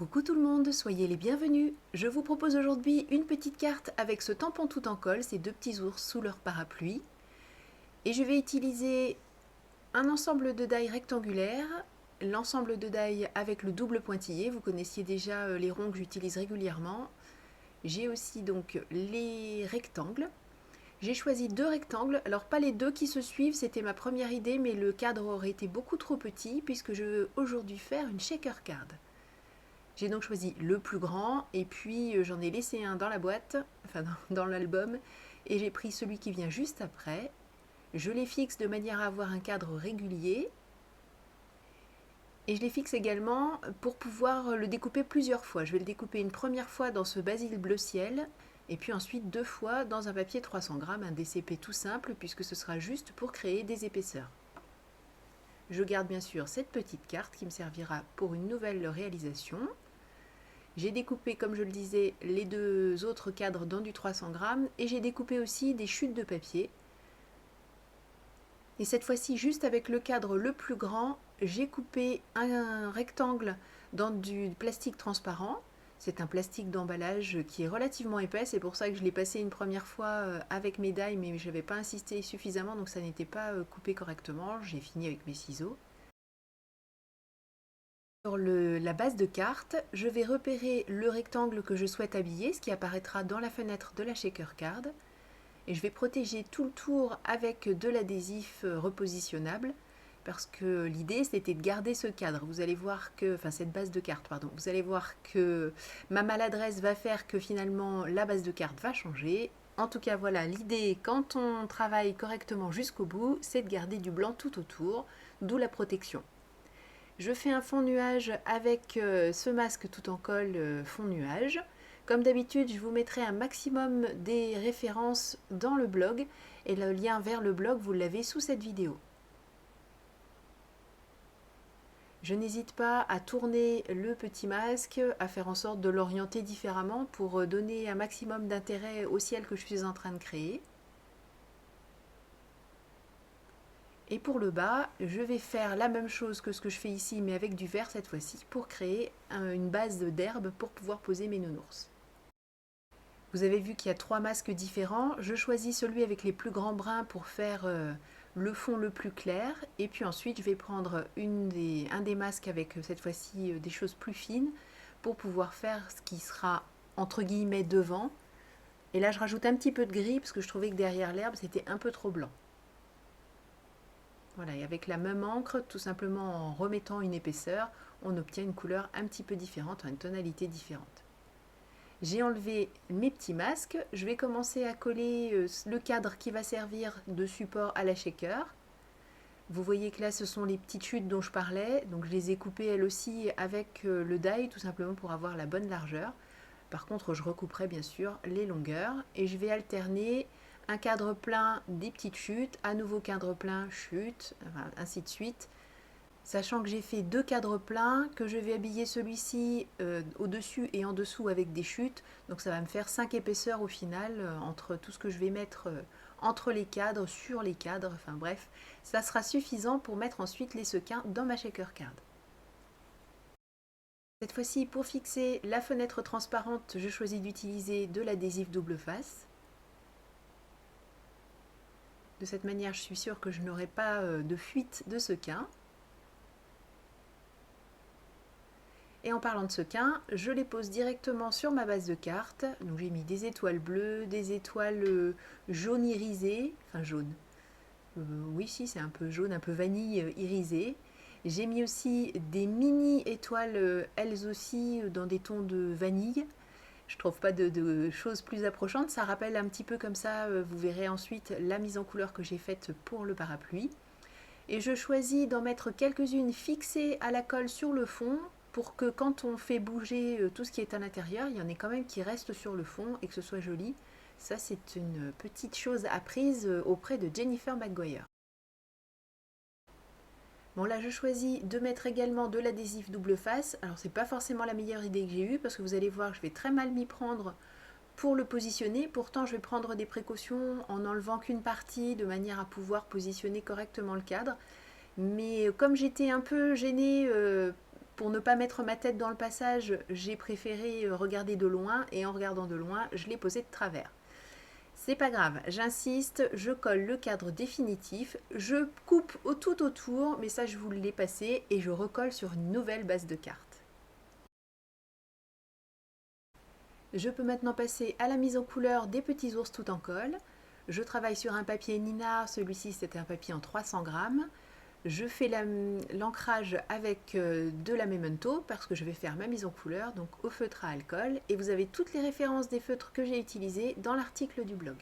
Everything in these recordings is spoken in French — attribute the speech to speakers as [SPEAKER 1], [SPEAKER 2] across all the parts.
[SPEAKER 1] Coucou tout le monde, soyez les bienvenus. Je vous propose aujourd'hui une petite carte avec ce tampon tout en colle, ces deux petits ours sous leur parapluie. Et je vais utiliser un ensemble de die rectangulaires, l'ensemble de die avec le double pointillé. Vous connaissiez déjà les ronds que j'utilise régulièrement. J'ai aussi donc les rectangles. J'ai choisi deux rectangles, alors pas les deux qui se suivent, c'était ma première idée, mais le cadre aurait été beaucoup trop petit puisque je veux aujourd'hui faire une shaker card. J'ai donc choisi le plus grand et puis j'en ai laissé un dans la boîte, enfin dans l'album, et j'ai pris celui qui vient juste après. Je les fixe de manière à avoir un cadre régulier et je les fixe également pour pouvoir le découper plusieurs fois. Je vais le découper une première fois dans ce basil bleu ciel et puis ensuite deux fois dans un papier 300 grammes, un DCP tout simple puisque ce sera juste pour créer des épaisseurs. Je garde bien sûr cette petite carte qui me servira pour une nouvelle réalisation. J'ai découpé, comme je le disais, les deux autres cadres dans du 300 grammes et j'ai découpé aussi des chutes de papier. Et cette fois-ci, juste avec le cadre le plus grand, j'ai coupé un rectangle dans du plastique transparent. C'est un plastique d'emballage qui est relativement épais, c'est pour ça que je l'ai passé une première fois avec mes die, mais je n'avais pas insisté suffisamment, donc ça n'était pas coupé correctement. J'ai fini avec mes ciseaux. Sur la base de carte, je vais repérer le rectangle que je souhaite habiller, ce qui apparaîtra dans la fenêtre de la shaker card. Et je vais protéger tout le tour avec de l'adhésif repositionnable, parce que l'idée c'était de garder ce cadre. Vous allez voir que, enfin cette base de carte, pardon, vous allez voir que ma maladresse va faire que finalement la base de carte va changer. En tout cas voilà, l'idée quand on travaille correctement jusqu'au bout, c'est de garder du blanc tout autour, d'où la protection. Je fais un fond nuage avec ce masque tout en colle fond nuage. Comme d'habitude, je vous mettrai un maximum des références dans le blog et le lien vers le blog, vous l'avez sous cette vidéo. Je n'hésite pas à tourner le petit masque, à faire en sorte de l'orienter différemment pour donner un maximum d'intérêt au ciel que je suis en train de créer. Et pour le bas, je vais faire la même chose que ce que je fais ici, mais avec du vert cette fois-ci, pour créer une base d'herbe pour pouvoir poser mes nounours. Vous avez vu qu'il y a trois masques différents. Je choisis celui avec les plus grands brins pour faire le fond le plus clair. Et puis ensuite, je vais prendre un des masques avec cette fois-ci des choses plus fines pour pouvoir faire ce qui sera entre guillemets devant. Et là, je rajoute un petit peu de gris parce que je trouvais que derrière l'herbe, c'était un peu trop blanc. Voilà, et avec la même encre, tout simplement en remettant une épaisseur, on obtient une couleur un petit peu différente, une tonalité différente. J'ai enlevé mes petits masques, je vais commencer à coller le cadre qui va servir de support à la shaker. Vous voyez que là ce sont les petites chutes dont je parlais, donc je les ai coupées elles aussi avec le die tout simplement pour avoir la bonne largeur. Par contre je recouperai bien sûr les longueurs et je vais alterner un cadre plein des petites chutes, à nouveau cadre plein, chute, enfin, ainsi de suite. Sachant que j'ai fait deux cadres pleins, que je vais habiller celui-ci au-dessus et en dessous avec des chutes. Donc ça va me faire 5 épaisseurs au final, entre tout ce que je vais mettre entre les cadres, sur les cadres, enfin bref. Ça sera suffisant pour mettre ensuite les sequins dans ma shaker card. Cette fois-ci, pour fixer la fenêtre transparente, je choisis d'utiliser de l'adhésif double face. De cette manière, je suis sûre que je n'aurai pas de fuite de sequins. Et en parlant de sequins, je les pose directement sur ma base de carte. Donc j'ai mis des étoiles bleues, des étoiles jaunes irisées, enfin jaune. Oui, si, c'est un peu jaune, un peu vanille irisée. J'ai mis aussi des mini étoiles, elles aussi, dans des tons de vanille. Je trouve pas de choses plus approchantes. Ça rappelle un petit peu comme ça, vous verrez ensuite la mise en couleur que j'ai faite pour le parapluie. Et je choisis d'en mettre quelques-unes fixées à la colle sur le fond pour que quand on fait bouger tout ce qui est à l'intérieur, il y en ait quand même qui reste sur le fond et que ce soit joli. Ça, c'est une petite chose apprise auprès de Jennifer McGuire. Bon, là, je choisis de mettre également de l'adhésif double face. Alors, c'est pas forcément la meilleure idée que j'ai eue parce que vous allez voir, je vais très mal m'y prendre pour le positionner. Pourtant, je vais prendre des précautions en n'enlevant qu'une partie de manière à pouvoir positionner correctement le cadre. Mais comme j'étais un peu gênée pour ne pas mettre ma tête dans le passage, j'ai préféré regarder de loin et en regardant de loin, je l'ai posé de travers. C'est pas grave, j'insiste, je colle le cadre définitif, je coupe tout autour, mais ça je vous l'ai passé et je recolle sur une nouvelle base de carte. Je peux maintenant passer à la mise en couleur des petits ours tout en colle. Je travaille sur un papier Nina, celui-ci c'était un papier en 300 grammes. Je fais l'ancrage avec de la Memento parce que je vais faire ma mise en couleur, donc au feutre à alcool. Et vous avez toutes les références des feutres que j'ai utilisés dans l'article du blog.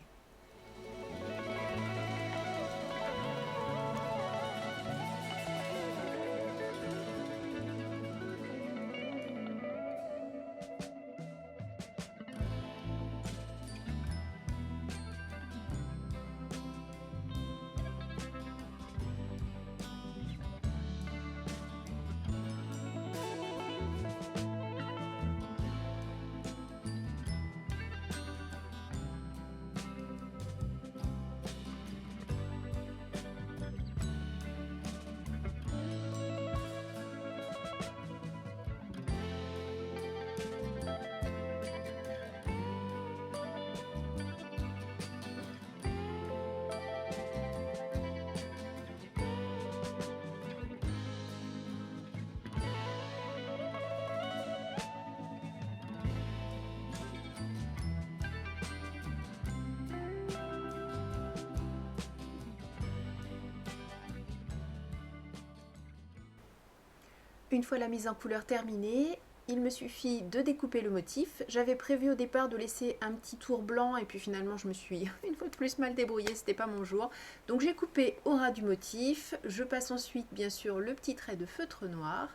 [SPEAKER 1] Une fois la mise en couleur terminée, il me suffit de découper le motif. J'avais prévu au départ de laisser un petit tour blanc et puis finalement je me suis une fois de plus mal débrouillée, c'était pas mon jour. Donc j'ai coupé au ras du motif, je passe ensuite bien sûr le petit trait de feutre noir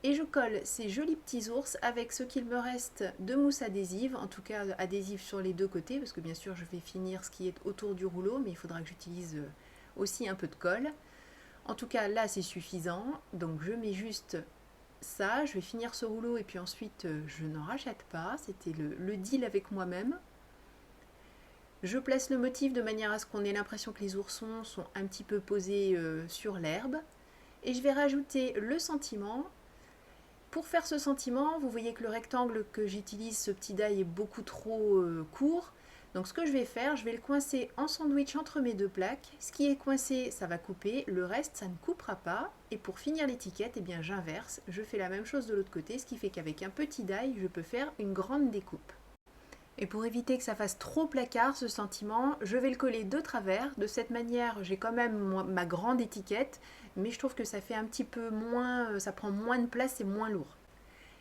[SPEAKER 1] et je colle ces jolis petits ours avec ce qu'il me reste de mousse adhésive, en tout cas adhésive sur les deux côtés parce que bien sûr je vais finir ce qui est autour du rouleau mais il faudra que j'utilise aussi un peu de colle. En tout cas, là, c'est suffisant. Donc, je mets juste ça. Je vais finir ce rouleau et puis ensuite, je n'en rachète pas. C'était le deal avec moi-même. Je place le motif de manière à ce qu'on ait l'impression que les oursons sont un petit peu posés sur l'herbe. Et je vais rajouter le sentiment. Pour faire ce sentiment, vous voyez que le rectangle que j'utilise, ce petit die, est beaucoup trop court. Donc ce que je vais faire, je vais le coincer en sandwich entre mes deux plaques. Ce qui est coincé, ça va couper. Le reste, ça ne coupera pas. Et pour finir l'étiquette, eh bien j'inverse. Je fais la même chose de l'autre côté, ce qui fait qu'avec un petit die, je peux faire une grande découpe. Et pour éviter que ça fasse trop placard ce sentiment, je vais le coller de travers. De cette manière, j'ai quand même ma grande étiquette, mais je trouve que ça fait un petit peu moins, ça prend moins de place et moins lourd.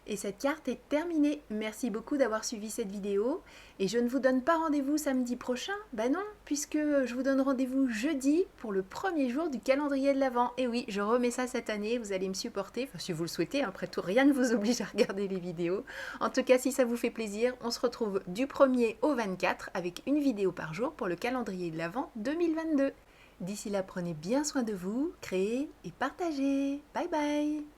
[SPEAKER 1] Et cette carte est terminée. Merci beaucoup d'avoir suivi cette vidéo. Et je ne vous donne pas rendez-vous samedi prochain. Ben non, puisque je vous donne rendez-vous jeudi pour le premier jour du calendrier de l'Avent. Et oui, je remets ça cette année, vous allez me supporter. Enfin, si vous le souhaitez, après tout, rien ne vous oblige à regarder les vidéos. En tout cas, si ça vous fait plaisir, on se retrouve du 1er au 24 avec une vidéo par jour pour le calendrier de l'Avent 2022. D'ici là, prenez bien soin de vous, créez et partagez. Bye bye!